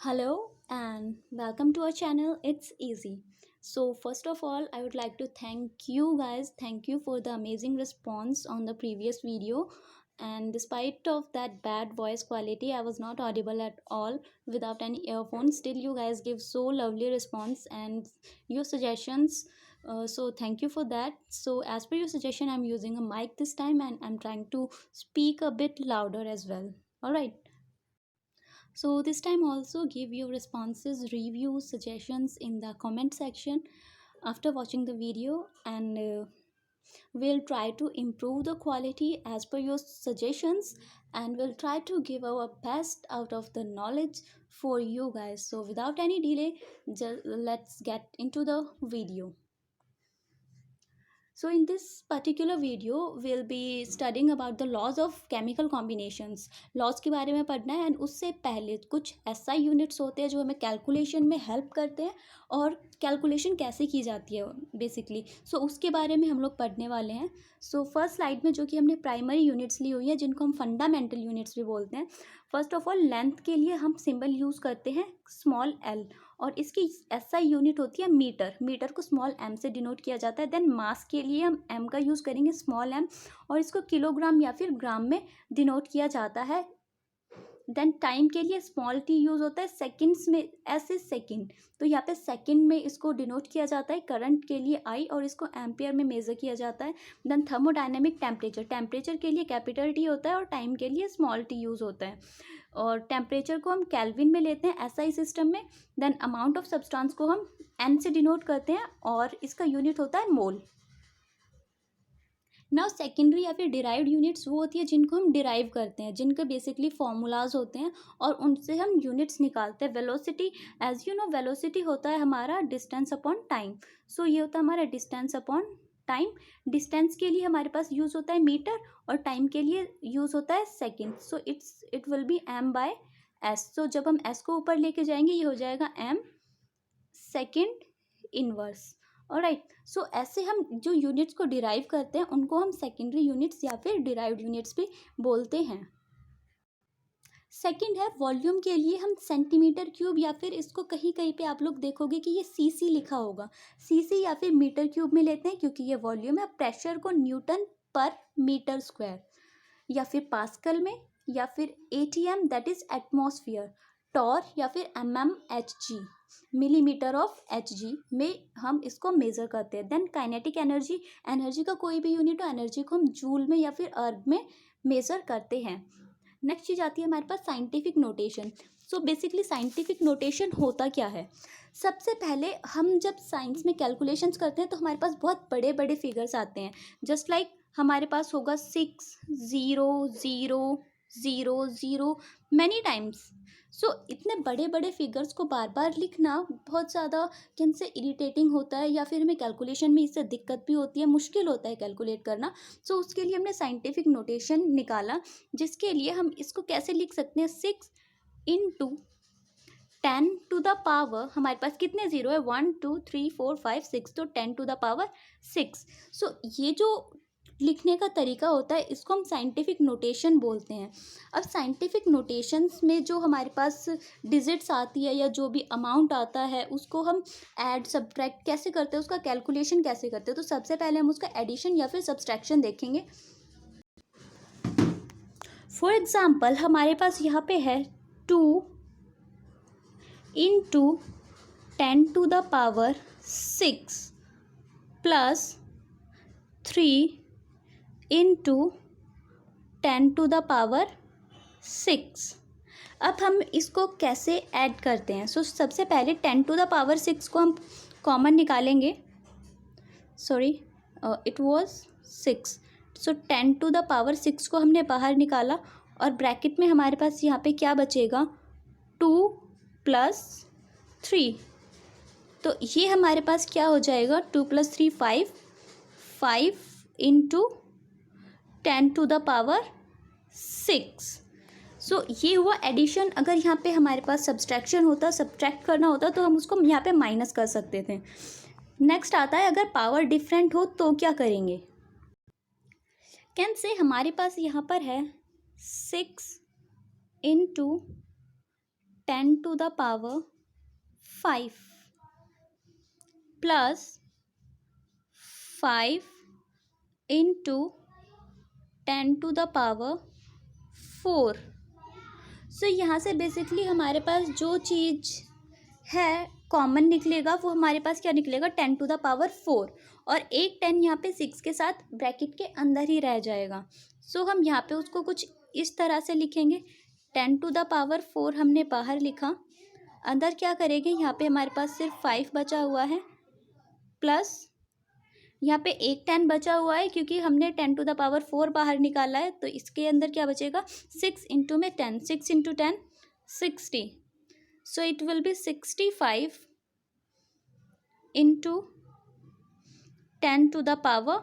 Hello and welcome to our channel. It's easy. So, first of all, I would like to thank you guys. Thank you for the amazing response on the previous video. And despite of that bad voice quality, I was not audible at all without any earphones. Still, you guys give so lovely response and your suggestions. So, thank you for that. So, as per your suggestion, I'm using a mic this time and I'm trying to speak a bit louder as well. All right. So this time also give your responses, reviews, suggestions in the comment section after watching the video, and we'll try to improve the quality as per your suggestions, and we'll try to give our best out of the knowledge for you guys. So without any delay, just let's get into the video. So in this particular video we'll be studying about the laws of chemical combinations. laws के बारे में पढ़ना है and उससे पहले कुछ SI units होते हैं जो हमें कैलकुलेशन में हेल्प करते हैं और कैलकुलेशन कैसे की जाती है बेसिकली सो उसके बारे में हम लोग पढ़ने वाले हैं. सो फर्स्ट स्लाइड में जो कि हमने प्राइमरी यूनिट्स ली हुई है जिनको हम फंडामेंटल यूनिट्स भी बोलते हैं. फर्स्ट ऑफ ऑल लेंथ के लिए हम सिंबल यूज़ करते हैं स्मॉल एल और इसकी SI यूनिट होती है मीटर. मीटर को स्मॉल m से डिनोट किया जाता है. देन मास के लिए हम m का यूज़ करेंगे स्मॉल m और इसको किलोग्राम या फिर ग्राम में डिनोट किया जाता है. देन टाइम के लिए स्मॉल t यूज़ होता है. सेकंड्स में s इज सेकंड तो यहाँ पे सेकंड में इसको डिनोट किया जाता है. करंट के लिए I और इसको एम्पियर में मेज़र किया जाता है. Then thermodynamic temperature. टेम्परेचर के लिए कैपिटल T होता है और टाइम के लिए स्मॉल t यूज़ होता है और टेम्परेचर को हम केल्विन में लेते हैं SI सिस्टम में. देन अमाउंट ऑफ सब्सटेंस को हम N से डिनोट करते हैं और इसका यूनिट होता है मोल. नाउ सेकेंडरी या फिर डिराइव्ड यूनिट्स वो होती है जिनको हम डिराइव करते हैं, जिनके बेसिकली फॉर्मूलाज होते हैं और उनसे हम यूनिट्स निकालते हैं. Velocity, as you know velocity होता है हमारा डिस्टेंस अपॉन टाइम. सो ये होता है हमारा डिस्टेंस अपॉन टाइम. डिस्टेंस के लिए हमारे पास यूज़ होता है मीटर और टाइम के लिए यूज़ होता है second. So it will be m/s. सो जब हम s को ऊपर लेके जाएंगे ये हो जाएगा m सेकेंड इनवर्स. ऑलराइट. सो ऐसे हम जो यूनिट्स को डिराइव करते हैं उनको हम सेकेंडरी यूनिट्स या फिर डिराइव्ड यूनिट्स भी बोलते हैं. सेकंड है वॉल्यूम. के लिए हम सेंटीमीटर क्यूब या फिर इसको कहीं कहीं पे आप लोग देखोगे कि ये सीसी लिखा होगा. सीसी या फिर मीटर क्यूब में लेते हैं क्योंकि ये वॉल्यूम है. प्रेशर को न्यूटन पर मीटर स्क्वायर या फिर पास्कल में या फिर ATM that is atmosphere. Torr या फिर mmHg मिलीमीटर ऑफ Hg में हम इसको मेज़र करते हैं. Then kinetic energy. एनर्जी का कोई भी यूनिट हो, एनर्जी को हम जूल में या फिर अर्ग में मेज़र करते हैं. नेक्स्ट चीज़ आती है हमारे पास scientific notation. So basically scientific notation होता क्या है. सबसे पहले हम जब साइंस में कैलकुलेशंस करते हैं तो हमारे पास बहुत बड़े बड़े फिगर्स आते हैं. जस्ट लाइक हमारे पास होगा 6 0 0 0 0 मैनी टाइम्स. सो इतने बड़े बड़े फिगर्स को बार बार लिखना बहुत ज़्यादा किन से इरिटेटिंग होता है या फिर हमें कैलकुलेशन में इससे दिक्कत भी होती है, मुश्किल होता है कैलकुलेट करना. सो उसके लिए हमने साइंटिफिक नोटेशन निकाला जिसके लिए हम इसको कैसे लिख सकते हैं. 6 इंटू 10 टू द पावर, हमारे पास कितने ज़ीरो है 1 2 3 4 5 6 तो 10 टू द पावर 6. सो ये जो लिखने का तरीका होता है इसको हम साइंटिफिक नोटेशन बोलते हैं. अब साइंटिफिक नोटेशंस में जो हमारे पास डिजिट्स आती है या जो भी अमाउंट आता है उसको हम ऐड सब्ट्रैक्ट कैसे करते हैं, उसका कैलकुलेशन कैसे करते हैं. तो सबसे पहले हम उसका एडिशन या फिर सब्सट्रैक्शन देखेंगे. फॉर एग्ज़ाम्पल हमारे पास यहाँ पे है 2 into 10 to the power 6 plus 3 into 10 to the power 6. अब हम इसको कैसे ऐड करते हैं. सो सबसे पहले 10 टू द पावर 6 को हम कॉमन निकालेंगे. Sorry it was 6. So 10 to the power 6 को हमने बाहर निकाला और ब्रैकेट में हमारे पास यहाँ पे क्या बचेगा 2 प्लस 3. तो ये हमारे पास क्या हो जाएगा 2 plus 3 5 into 10 to the power 6. So ये हुआ एडिशन. अगर यहाँ पे हमारे पास सब्सट्रैक्शन होता, सब्ट्रैक्ट करना होता तो हम उसको यहाँ पे माइनस कर सकते थे. नेक्स्ट आता है अगर पावर डिफरेंट हो तो क्या करेंगे. कैन से हमारे पास यहाँ पर है 6 इंटू 10⁵ प्लस 5 इंटू 10⁴। सो यहाँ से बेसिकली हमारे पास जो चीज़ है कॉमन निकलेगा वो हमारे पास क्या निकलेगा 10⁴, और एक 10 यहाँ पे 6 के साथ ब्रैकेट के अंदर ही रह जाएगा। सो हम यहाँ पे उसको कुछ इस तरह से लिखेंगे, 10⁴ हमने बाहर लिखा, अंदर क्या करेंगे, यहाँ पे हमारे पास सिर्फ 5 बचा हुआ है, प्लस यहाँ पे एक 10 बचा हुआ है क्योंकि हमने 10⁴ बाहर निकाला है, तो इसके अंदर क्या बचेगा 6 इंटू में 10, 6 into 10 60, so it will be 65 into 10⁴।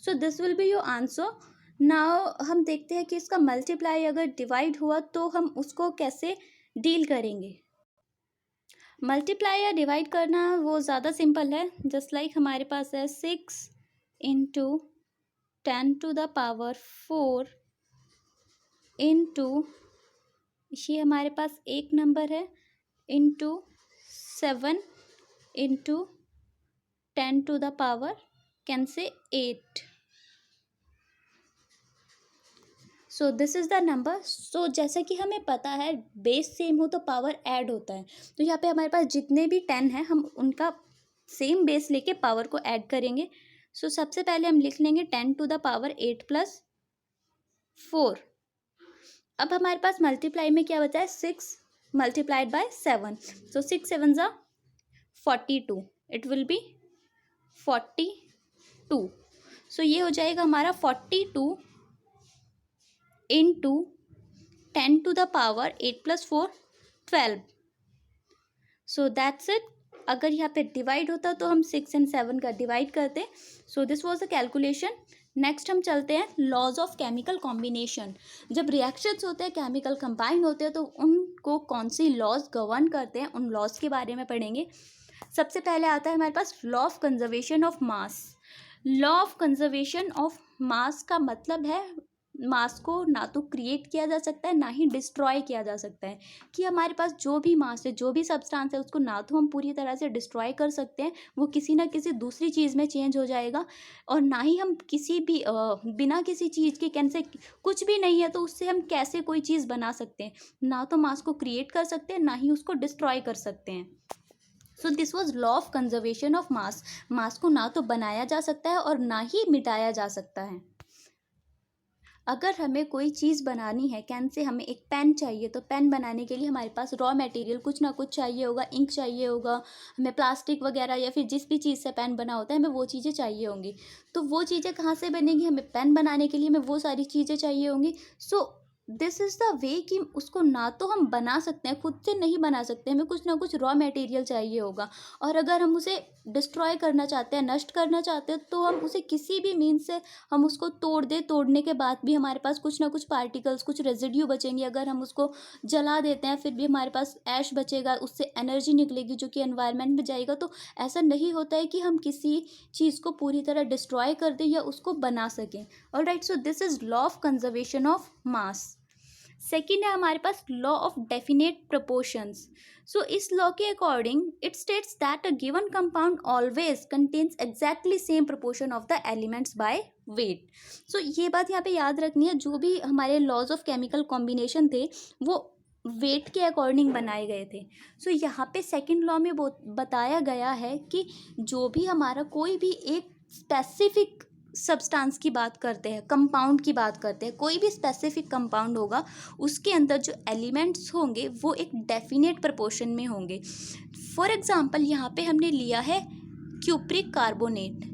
So this will be your answer. Now हम देखते हैं कि इसका मल्टीप्लाई अगर डिवाइड हुआ तो हम उसको कैसे डील करेंगे। मल्टीप्लाई या डिवाइड करना वो ज़्यादा सिंपल है, जस्ट लाइक हमारे पास है 6 इंटू 10⁴ इंटू, ये हमारे पास एक नंबर है, इंटू 7 इंटू 10⁴ कैन से 8। So this is the number. सो जैसा कि हमें पता है बेस सेम हो तो पावर ऐड होता है, तो यहाँ पे हमारे पास जितने भी 10 हैं हम उनका सेम बेस लेके पावर को ऐड करेंगे। सो सबसे पहले हम लिख लेंगे 10⁸ प्लस 4। अब हमारे पास मल्टीप्लाई में क्या बचा है 6 मल्टीप्लाइड बाय 7, सो 6 7 ज़ा 42, इट विल बी 42। सो ये हो जाएगा हमारा 42 इंटू 10⁸ 8 + 4 12। So that's it. अगर यहाँ पे डिवाइड होता तो हम 6 और 7 का डिवाइड करते। सो this was the calculation. Next हम चलते हैं लॉज ऑफ केमिकल कॉम्बिनेशन। जब रिएक्शंस होते हैं केमिकल कंबाइन होते हैं तो उनको कौन सी लॉज गवर्न करते हैं, उन लॉज के बारे में पढ़ेंगे। सबसे पहले आता है हमारे पास law of conservation of mass. Law of conservation of mass का मतलब है मास को ना तो क्रिएट किया जा सकता है ना ही डिस्ट्रॉय किया जा सकता है, कि हमारे पास जो भी मास है जो भी सब्सटेंस है उसको ना तो हम पूरी तरह से डिस्ट्रॉय कर सकते हैं, वो किसी ना किसी दूसरी चीज़ में चेंज हो जाएगा, और ना ही हम किसी भी बिना किसी चीज़ के कैसे कुछ भी नहीं है तो उससे हम कैसे कोई चीज़ बना सकते हैं। ना तो मास को क्रिएट कर सकते हैं ना ही उसको डिस्ट्रॉय कर सकते हैं। So this was law of conservation of mass. Mass को ना तो बनाया जा सकता है और ना ही मिटाया जा सकता है। अगर हमें कोई चीज़ बनानी है, कैसे हमें एक पेन चाहिए, तो पेन बनाने के लिए हमारे पास रॉ मटेरियल कुछ ना कुछ चाहिए होगा, इंक चाहिए होगा, हमें प्लास्टिक वगैरह या फिर जिस भी चीज़ से पेन बना होता है हमें वो चीज़ें चाहिए होंगी। तो वो चीज़ें कहाँ से बनेंगी, हमें पेन बनाने के लिए हमें वो सारी चीज़ें चाहिए होंगी। सो दिस इज़ द वे कि उसको ना तो हम बना सकते हैं, खुद से नहीं बना सकते, हमें कुछ ना कुछ रॉ मटेरियल चाहिए होगा, और अगर हम उसे डिस्ट्रॉय करना चाहते हैं, नष्ट करना चाहते हैं, तो हम उसे किसी भी मीन्स से हम उसको तोड़ दें, तोड़ने के बाद भी हमारे पास कुछ ना कुछ पार्टिकल्स, कुछ रेजिड्यू बचेंगे। अगर हम उसको जला देते हैं फिर भी हमारे पास ऐश बचेगा, उससे एनर्जी निकलेगी जो कि एनवायरनमेंट में जाएगा। तो ऐसा नहीं होता है कि हम किसी चीज़ को पूरी तरह डिस्ट्रॉय कर दें या उसको बना सकें। Alright, so this is law of conservation of mass. Second है हमारे पास law of definite proportions. So इस लॉ के according it states that a given compound always contains exactly same proportion of the elements by weight. So ये बात यहाँ पे याद रखनी है, जो भी हमारे लॉज ऑफ केमिकल कॉम्बिनेशन थे वो वेट के अकॉर्डिंग बनाए गए थे। सो यहाँ पे सेकेंड लॉ में बताया गया है कि जो भी हमारा कोई भी एक स्पेसिफिक सब्सटेंस की बात करते हैं, कंपाउंड की बात करते हैं, कोई भी स्पेसिफिक कंपाउंड होगा उसके अंदर जो एलिमेंट्स होंगे वो एक डेफिनेट प्रोपोर्शन में होंगे। फॉर एग्जांपल यहाँ पे हमने लिया है क्यूप्रिक कार्बोनेट।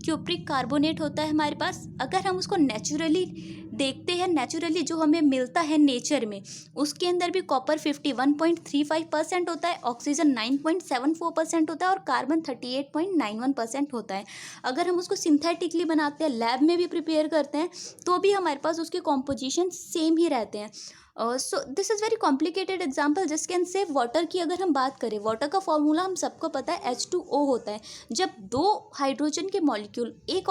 क्यूप्रिक कार्बोनेट होता है हमारे पास, अगर हम उसको नेचुरली देखते हैं, नेचुरली जो हमें मिलता है नेचर में, उसके अंदर भी कॉपर 51.35% होता है, ऑक्सीजन 9.74% होता है और कार्बन 38.91% होता है। अगर हम उसको सिंथेटिकली बनाते हैं, लैब में भी प्रिपेयर करते हैं, तो भी हमारे पास उसके कॉम्पोजिशन सेम ही रहते हैं। So this is very complicated example जिस कैन से वाटर की अगर हम बात करें, वाटर का फॉर्मूला हम सबको पता है H2O होता है। जब दो हाइड्रोजन के मॉलिक्यूल एक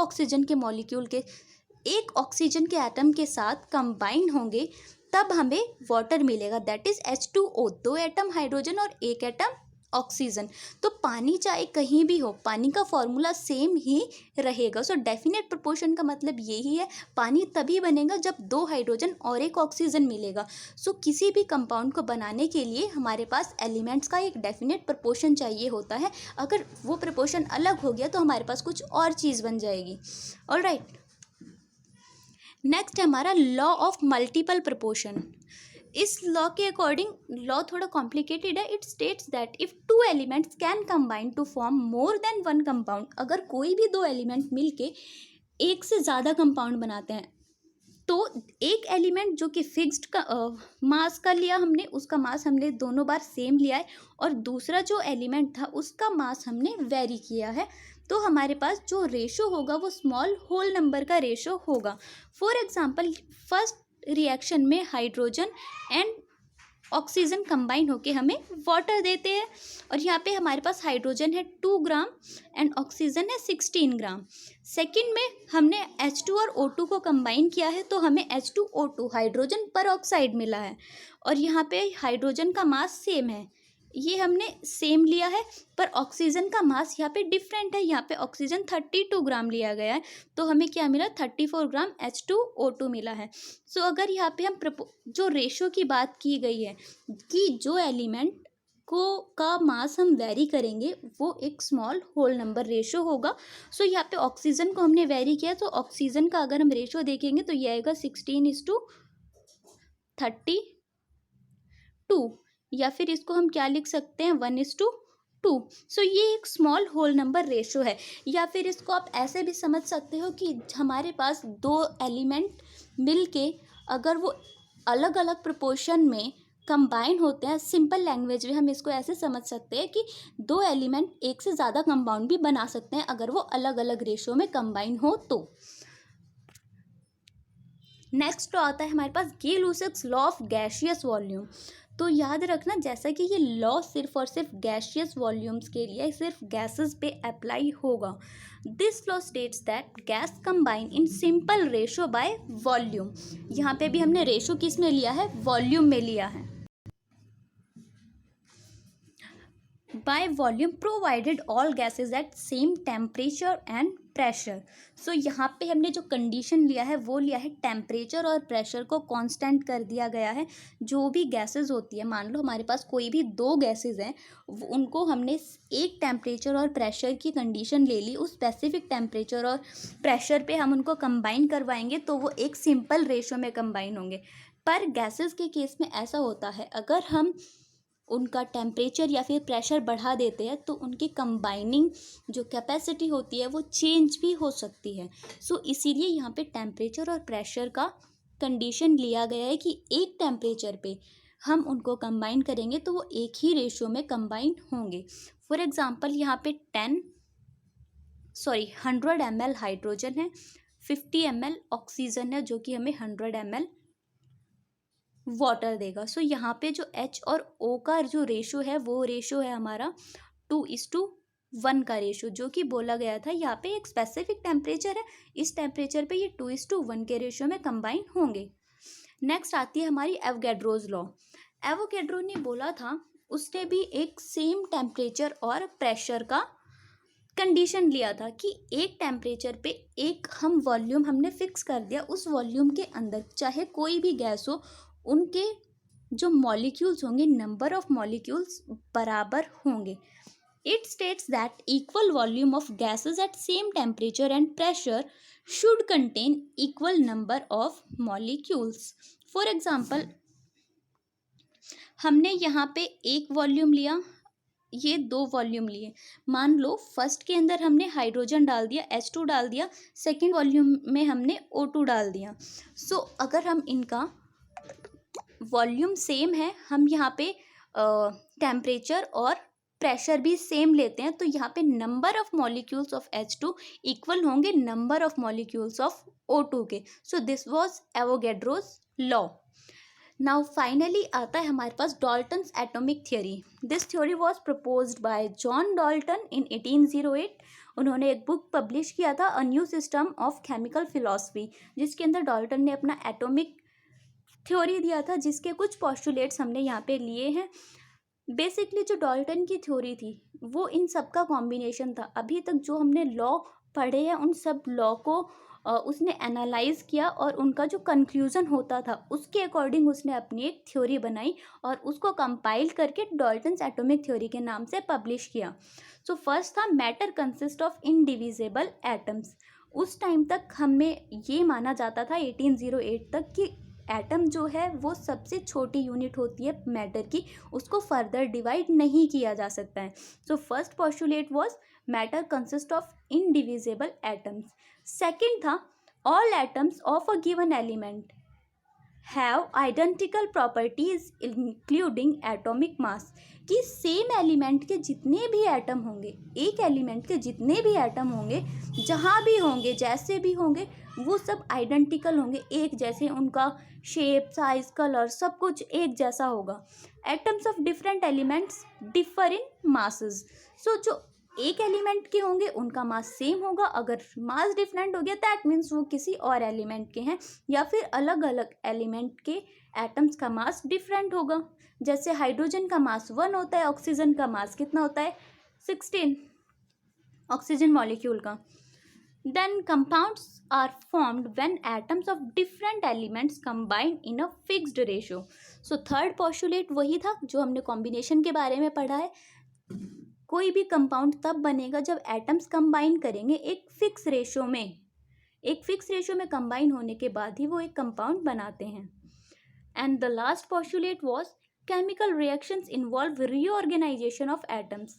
ऑक्सीजन के एटम के साथ कंबाइन होंगे तब हमें वाटर मिलेगा, that is H2O, 2 atom hydrogen और 1 एटम ऑक्सीजन। तो पानी चाहे कहीं भी हो, पानी का फॉर्मूला सेम ही रहेगा। सो डेफिनेट प्रोपोर्शन का मतलब यही है, पानी तभी बनेगा जब 2 हाइड्रोजन और 1 ऑक्सीजन मिलेगा। सो किसी भी कंपाउंड को बनाने के लिए हमारे पास एलिमेंट्स का एक डेफिनेट प्रोपोर्शन चाहिए होता है। अगर वो प्रोपोर्शन अलग हो गया तो हमारे पास कुछ और चीज़ बन जाएगी। ऑलराइट, नेक्स्ट है हमारा लॉ ऑफ मल्टीपल प्रोपोर्शन। इस लॉ के अकॉर्डिंग, लॉ थोड़ा कॉम्प्लिकेटेड है। It states that if 2 elements can combine to form more than 1 compound, अगर कोई भी 2 एलिमेंट मिलके एक से ज़्यादा कंपाउंड बनाते हैं, तो एक एलिमेंट जो कि फिक्स्ड का मास का लिया हमने, उसका मास हमने दोनों बार सेम लिया है, और दूसरा जो एलिमेंट था उसका मास हमने वेरी किया है, तो हमारे पास जो रेशो होगा वो स्मॉल होल नंबर का रेशो होगा। फॉर एग्जांपल, फर्स्ट रिएक्शन में हाइड्रोजन एंड ऑक्सीजन कंबाइन होके हमें वाटर देते हैं, और यहाँ पे हमारे पास हाइड्रोजन है 2 ग्राम एंड ऑक्सीजन है 16 ग्राम। सेकंड में हमने H2 और O2 को कंबाइन किया है, तो हमें H2O2 हाइड्रोजन पर ऑक्साइड मिला है, और यहाँ पे हाइड्रोजन का मास सेम है, ये हमने सेम लिया है, पर ऑक्सीजन का मास यहाँ पे डिफरेंट है। यहाँ पे ऑक्सीजन 32 ग्राम लिया गया है, तो हमें क्या मिला, 34 ग्राम H2O2 मिला है। सो अगर यहाँ पे हम जो रेशो की बात की गई है कि जो एलिमेंट को का मास हम वेरी करेंगे वो एक स्मॉल होल नंबर रेशो होगा। सो यहाँ पे ऑक्सीजन को हमने वेरी किया, तो ऑक्सीजन का अगर हम रेशो देखेंगे तो ये आएगा 16:32, या फिर इसको हम क्या लिख सकते हैं, 1:2। सो ये एक स्मॉल होल नंबर रेशो है। या फिर इसको आप ऐसे भी समझ सकते हो कि हमारे पास 2 एलिमेंट मिलके अगर वो अलग अलग प्रोपोर्शन में कंबाइन होते हैं, सिंपल लैंग्वेज में हम इसको ऐसे समझ सकते हैं कि 2 एलिमेंट एक से ज़्यादा कंपाउंड भी बना सकते हैं अगर वो अलग अलग रेशो में कंबाइन हो तो। नेक्स्ट तो आता है हमारे पास गे-लुसाक्स लॉ ऑफ गैसियस वॉल्यूम। तो याद रखना, जैसा कि ये लॉ सिर्फ और सिर्फ गैसियस वॉल्यूम्स के लिए, सिर्फ गैसेस पे अप्लाई होगा। This law states that gas combine in simple ratio by volume. यहाँ पे भी हमने रेशो किस में लिया है, वॉल्यूम में लिया है। By volume provided all gases at same temperature and pressure. So यहाँ पे हमने जो कंडीशन लिया है वो लिया है टेम्परेचर और प्रेशर को कांस्टेंट कर दिया गया है। जो भी गैसेस होती है, मान लो हमारे पास कोई भी 2 गैसेस हैं, उनको हमने एक टेम्परेचर और प्रेशर की कंडीशन ले ली, उस स्पेसिफिक टेम्परेचर और प्रेशर पे हम उनको कंबाइन करवाएंगे तो वो एक सिंपल रेशो में कंबाइन होंगे। पर गैसेस के केस में ऐसा होता है, अगर हम उनका टेम्परेचर या फिर प्रेशर बढ़ा देते हैं तो उनकी कंबाइनिंग जो कैपेसिटी होती है वो चेंज भी हो सकती है। सो इसीलिए यहाँ पे टेम्परेचर और प्रेशर का कंडीशन लिया गया है कि एक टेम्परेचर पे हम उनको कंबाइन करेंगे तो वो एक ही रेशो में कंबाइन होंगे। फॉर एग्जांपल, यहाँ पे 100 ml हाइड्रोजन है, 50 ml ऑक्सीजन है, जो कि हमें 100 ml वाटर देगा। सो यहाँ पे जो H और O का जो रेशो है वो रेशो है हमारा 2:1 का रेशो, जो कि बोला गया था। यहाँ पे एक स्पेसिफिक टेम्परेचर है, इस टेम्परेचर पे ये 2:1 के रेशो में कंबाइन होंगे। नेक्स्ट आती है हमारी एवोगैड्रोज लॉ। एवोगैड्रो ने बोला था, उसने भी एक सेम टेम्परेचर और प्रेशर का कंडीशन लिया था कि एक टेम्परेचर पे एक हम वॉल्यूम हमने फिक्स कर दिया, उस वॉल्यूम के अंदर चाहे कोई भी गैस हो, उनके जो मॉलिक्यूल्स होंगे, नंबर ऑफ मॉलिक्यूल्स बराबर होंगे। It states that equal volume of gases at same temperature and pressure should contain equal number of molecules. For example, हमने यहाँ पे एक वॉल्यूम लिया, ये 2 वॉल्यूम लिए। मान लो फर्स्ट के अंदर हमने हाइड्रोजन डाल दिया, H2 डाल दिया, सेकेंड वॉल्यूम में हमने O2 डाल दिया। सो अगर हम इनका वॉल्यूम सेम है, हम यहाँ पे टेम्परेचर और प्रेशर भी सेम लेते हैं, तो यहाँ पे number of molecules of H2 equal होंगे number of molecules of O2 के। So this was Avogadro's law. Now finally आता है हमारे पास Dalton's atomic theory. This theory was proposed by John Dalton in 1808। उन्होंने एक बुक पब्लिश किया था, a new system of chemical philosophy, जिसके अंदर डाल्टन ने अपना एटॉमिक थ्योरी दिया था जिसके कुछ पोस्टुलेट्स हमने यहाँ पे लिए हैं। बेसिकली जो डाल्टन की थ्योरी थी वो इन सब का कॉम्बिनेशन था। अभी तक जो हमने लॉ पढ़े हैं उन सब लॉ को उसने एनालाइज किया और उनका जो कंक्लूजन होता था उसके अकॉर्डिंग उसने अपनी एक थ्योरी बनाई और उसको कंपाइल करके डाल्टन्स एटॉमिक थ्योरी के नाम से पब्लिश किया। सो फर्स्ट था matter consist of indivisible atoms. उस टाइम तक हमें ये माना जाता था 1808 तक कि एटम जो है वो सबसे छोटी यूनिट होती है मैटर की, उसको फर्दर डिवाइड नहीं किया जा सकता है। So first postulate was matter consist of indivisible atoms. Second था all atoms of a given element have identical properties including atomic mass, कि सेम एलिमेंट के जितने भी एटम होंगे, एक एलिमेंट के जितने भी एटम होंगे, जहाँ भी होंगे, जैसे भी होंगे, वो सब आइडेंटिकल होंगे, एक जैसे, उनका शेप, साइज, कलर सब कुछ एक जैसा होगा। Atoms of different elements differ in masses. So जो एक एलिमेंट के होंगे उनका मास सेम होगा, अगर मास डिफरेंट हो गया दैट मीन्स वो किसी और एलिमेंट के हैं, या फिर अलग अलग एलिमेंट के एटम्स का मास डिफरेंट होगा। जैसे हाइड्रोजन का मास 1 होता है, ऑक्सीजन का मास कितना होता है 16, ऑक्सीजन मॉलिक्यूल का। Then compounds are formed when atoms of different elements combine in a fixed ratio. So third postulate वही था जो हमने कॉम्बिनेशन के बारे में पढ़ा है। कोई भी कंपाउंड तब बनेगा जब एटम्स कंबाइन करेंगे एक फिक्स रेशियो में, एक फिक्स रेशियो में कंबाइन होने के बाद ही वो एक कंपाउंड बनाते हैं। And the last postulate was chemical reactions involve reorganization of atoms.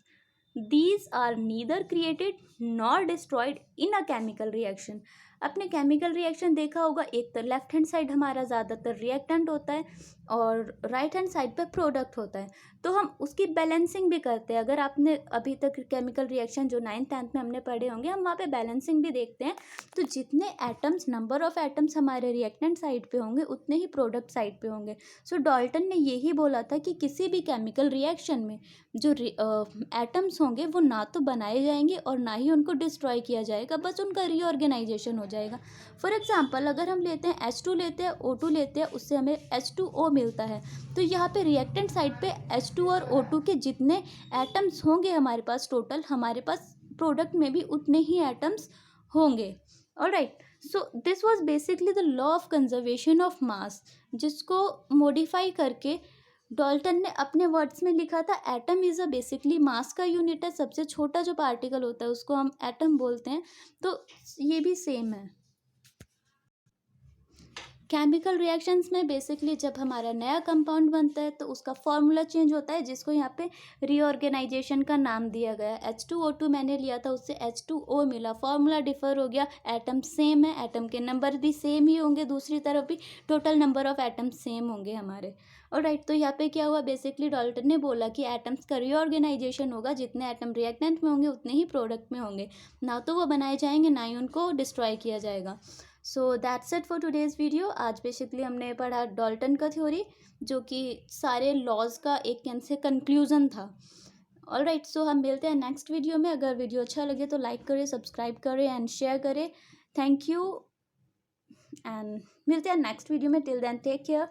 These are neither created nor destroyed in a chemical reaction. अपने केमिकल रिएक्शन देखा होगा, एक तो लेफ्ट हैंड साइड हमारा ज़्यादातर रिएक्टेंट होता है और राइट हैंड साइड पे प्रोडक्ट होता है, तो हम उसकी बैलेंसिंग भी करते हैं। अगर आपने अभी तक केमिकल रिएक्शन जो 9th-10th में हमने पढ़े होंगे, हम वहाँ पे बैलेंसिंग भी देखते हैं। तो जितने एटम्स, नंबर ऑफ एटम्स हमारे रिएक्टेंट साइड पे होंगे उतने ही प्रोडक्ट साइड पे होंगे। सो डाल्टन ने यही बोला था कि किसी भी केमिकल रिएक्शन में जो एटम्स होंगे वो ना तो बनाए जाएंगे और ना ही उनको डिस्ट्रॉय किया जाएगा, बस उनका रीऑर्गेनाइजेशन हो जाएगा। फॉर एग्जांपल अगर हम लेते हैं H2 लेते हैं, O2 लेते हैं, उससे हमें H2O मिलता है, तो यहाँ पे रिएक्टेंट साइड पे H2 और O2 के जितने एटम्स होंगे हमारे पास टोटल, हमारे पास प्रोडक्ट में भी उतने ही एटम्स होंगे। Alright, so this was basically the law of conservation of मास, जिसको मॉडिफाई करके डाल्टन ने अपने वर्ड्स में लिखा था atom is a basically mass का यूनिट है, सबसे छोटा जो पार्टिकल होता है उसको हम एटम बोलते हैं। तो ये भी सेम है। केमिकल रिएक्शंस में बेसिकली जब हमारा नया कंपाउंड बनता है तो उसका फॉर्मूला चेंज होता है, जिसको यहाँ पे रीऑर्गेनाइजेशन का नाम दिया गया है। H2O2 मैंने लिया था, उससे H2O मिला, फॉर्मूला डिफर हो गया, एटम सेम है, एटम के नंबर भी सेम ही होंगे, दूसरी तरफ भी total number of atom same होंगे हमारे। ऑलराइट, तो यहाँ पे क्या हुआ, बेसिकली डाल्टन ने बोला कि एटम्स का रीऑर्गेनाइजेशन होगा, जितने एटम रिएक्टेंट में होंगे उतने ही प्रोडक्ट में होंगे, ना तो वो बनाए जाएंगे ना ही उनको डिस्ट्रॉय किया जाएगा। So that's it for today's video. आज बेसिकली हमने पढ़ा डाल्टन का थ्योरी, जो कि सारे लॉज का एक कैन से कंक्लूजन था। ऑलराइट, सो हम मिलते हैं नेक्स्ट वीडियो में। अगर वीडियो अच्छा लगे तो लाइक करें, सब्सक्राइब करें एंड शेयर करें। थैंक यू एंड मिलते हैं नेक्स्ट वीडियो में। Till then take care,